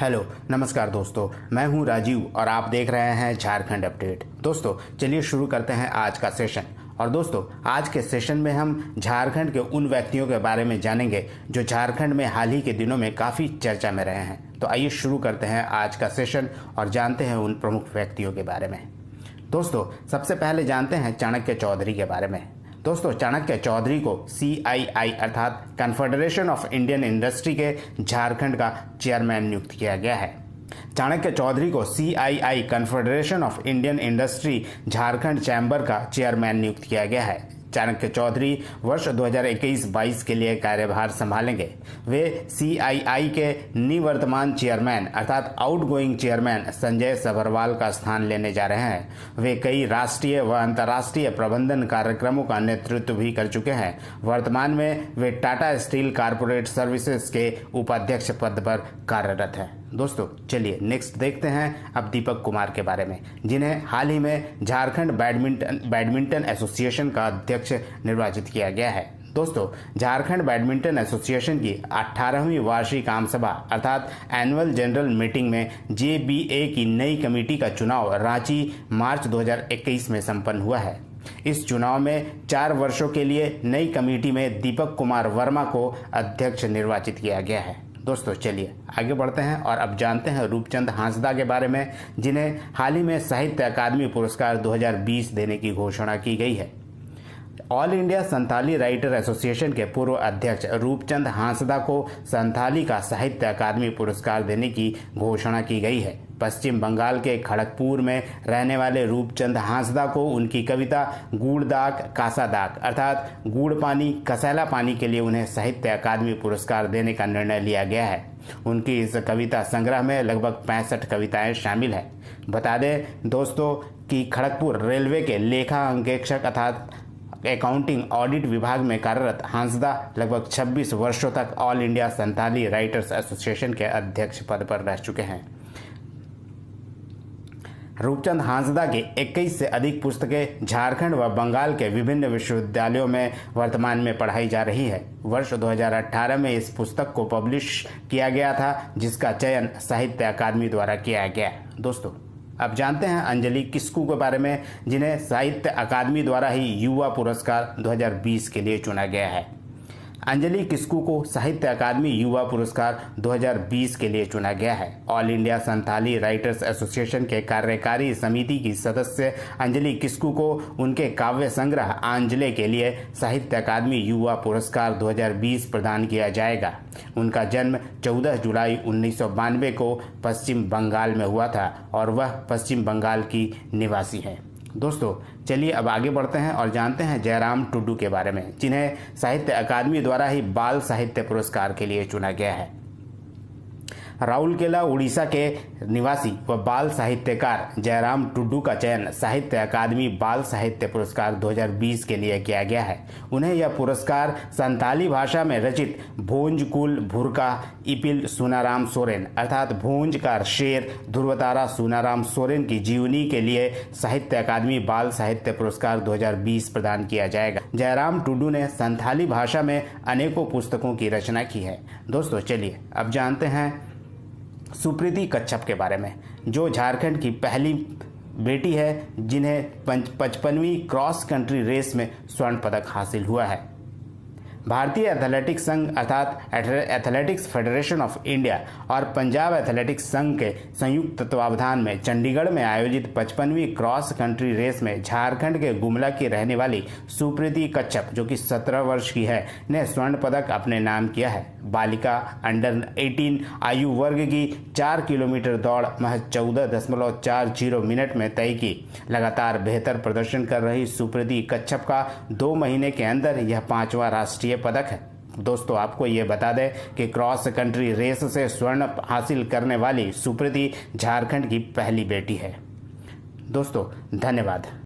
Hello नमस्कार दोस्तों, मैं हूं राजीव और आप देख रहे हैं झारखंड अपडेट। दोस्तों चलिए शुरू करते हैं आज का सेशन। और दोस्तों आज के सेशन में हम झारखंड के उन व्यक्तियों के बारे में जानेंगे जो झारखंड में हाल ही के दिनों में काफ़ी चर्चा में रहे हैं। तो आइए शुरू करते हैं आज का सेशन और जानते हैं उन प्रमुख व्यक्तियों के बारे में। दोस्तों सबसे पहले जानते हैं चाणक्य चौधरी के बारे में। दोस्तों चाणक्य चौधरी को CII अर्थात कन्फेडरेशन ऑफ इंडियन इंडस्ट्री के झारखंड का चेयरमैन नियुक्त किया गया है। चाणक्य चौधरी को CII confederation of Indian industry Jharkhand chamber का चेयरमैन नियुक्त किया गया है। चाणक्य चौधरी वर्ष 2021-22 के लिए कार्यभार संभालेंगे। वे CII के निवर्तमान चेयरमैन अर्थात आउटगोइंग चेयरमैन संजय सभरवाल का स्थान लेने जा रहे हैं। वे कई राष्ट्रीय व अंतर्राष्ट्रीय प्रबंधन कार्यक्रमों का नेतृत्व भी कर चुके हैं। वर्तमान में वे टाटा स्टील कॉर्पोरेट सर्विसेज के उपाध्यक्ष पद पर कार्यरत हैं। दोस्तों चलिए नेक्स्ट देखते हैं अब दीपक कुमार के बारे में, जिन्हें हाल ही में झारखंड बैडमिंटन एसोसिएशन का अध्यक्ष निर्वाचित किया गया है। दोस्तों झारखंड बैडमिंटन एसोसिएशन की 18वीं वार्षिक आम सभा अर्थात एनुअल जनरल मीटिंग में JBA की नई कमेटी का चुनाव रांची मार्च 2021 में संपन्न हुआ है। इस चुनाव में 4 वर्षों के लिए नई कमेटी में दीपक कुमार वर्मा को अध्यक्ष निर्वाचित किया गया है। दोस्तों चलिए आगे बढ़ते हैं और अब जानते हैं रूपचंद हांसदा के बारे में, जिन्हें हाल ही में साहित्य अकादमी पुरस्कार 2020 देने की घोषणा की गई है। All India Santhali writer association के पूर्व अध्यक्ष रूपचंद हांसदा को संथाली का साहित्य अकादमी पुरस्कार देने की घोषणा की गई है। पश्चिम बंगाल के खड़गपुर में रहने वाले रूपचंद हांसदा को उनकी कविता गुड़ दाग कासा दाग अर्थात गुड़ पानी कसैला पानी के लिए उन्हें साहित्य अकादमी पुरस्कार देने का निर्णय लिया गया है। उनकी इस कविता संग्रह में लगभग 65 कविताएं शामिल हैं। बता दें दोस्तों कि खड़गपुर रेलवे के लेखा अंकेक्षक अर्थात अकाउंटिंग ऑडिट विभाग में कार्यरत हांसदा लगभग 26 वर्षों तक all India Santhali writers association के अध्यक्ष पद पर रह चुके हैं। रूपचंद हांसदा की 21 से अधिक पुस्तकें झारखंड व बंगाल के विभिन्न विश्वविद्यालयों में वर्तमान में पढ़ाई जा रही है। वर्ष 2018 में इस पुस्तक को पब्लिश किया गया था, जिसका चयन साहित्य अकादमी द्वारा किया गया। दोस्तों अब जानते हैं अंजलि किस्कू के बारे में, जिन्हें साहित्य अकादमी द्वारा ही युवा पुरस्कार 2020 के लिए चुना गया है। अंजलि किस्कू को साहित्य अकादमी युवा पुरस्कार 2020 के लिए चुना गया है। All India Santhali writers association के कार्यकारी समिति की सदस्य अंजलि किस्कू को उनके काव्य संग्रह आंजले के लिए साहित्य अकादमी युवा पुरस्कार 2020 प्रदान किया जाएगा। उनका जन्म 14 जुलाई 1992 को पश्चिम बंगाल में हुआ था और वह पश्चिम बंगाल की निवासी है। दोस्तों चलिए अब आगे बढ़ते हैं और जानते हैं जयराम टुडू के बारे में, जिन्हें साहित्य अकादमी द्वारा ही बाल साहित्य पुरस्कार के लिए चुना गया है। राउरकेला उड़ीसा के निवासी व बाल साहित्यकार जयराम टुडू का चयन साहित्य अकादमी बाल साहित्य पुरस्कार 2020 के लिए किया गया है। उन्हें यह पुरस्कार संथाली भाषा में रचित भोंजकुल भुरका इपिल सुनाराम सोरेन अर्थात भोंज का शेर ध्रुवतारा सुनाराम सोरेन की जीवनी के लिए साहित्य अकादमी बाल साहित्य पुरस्कार 2020 प्रदान किया जाएगा। जयराम टुडू ने संथाली भाषा में अनेकों पुस्तकों की रचना की है। दोस्तों चलिए अब जानते हैं सुप्रीति कच्छप के बारे में, जो झारखंड की पहली बेटी है जिन्हें 55वीं क्रॉस कंट्री रेस में स्वर्ण पदक हासिल हुआ है। भारतीय एथलेटिक्स संघ अर्थात एथलेटिक्स फेडरेशन ऑफ इंडिया और पंजाब एथलेटिक्स संघ के संयुक्त तत्वावधान में चंडीगढ़ में आयोजित 55वीं क्रॉस कंट्री रेस में झारखंड के गुमला की रहने वाली सुप्रीति कच्छप, जो कि 17 वर्ष की है, ने स्वर्ण पदक अपने नाम किया है। बालिका अंडर 18 आयु वर्ग की 4 किलोमीटर दौड़ महज 14.40 मिनट में तय की। लगातार बेहतर प्रदर्शन कर रही सुप्रीति कच्छप का 2 महीने के अंदर यह 5वां राष्ट्रीय पदक है। दोस्तों आपको ये बता दें कि क्रॉस कंट्री रेस से स्वर्ण हासिल करने वाली सुप्रीति झारखंड की पहली बेटी है। दोस्तों धन्यवाद।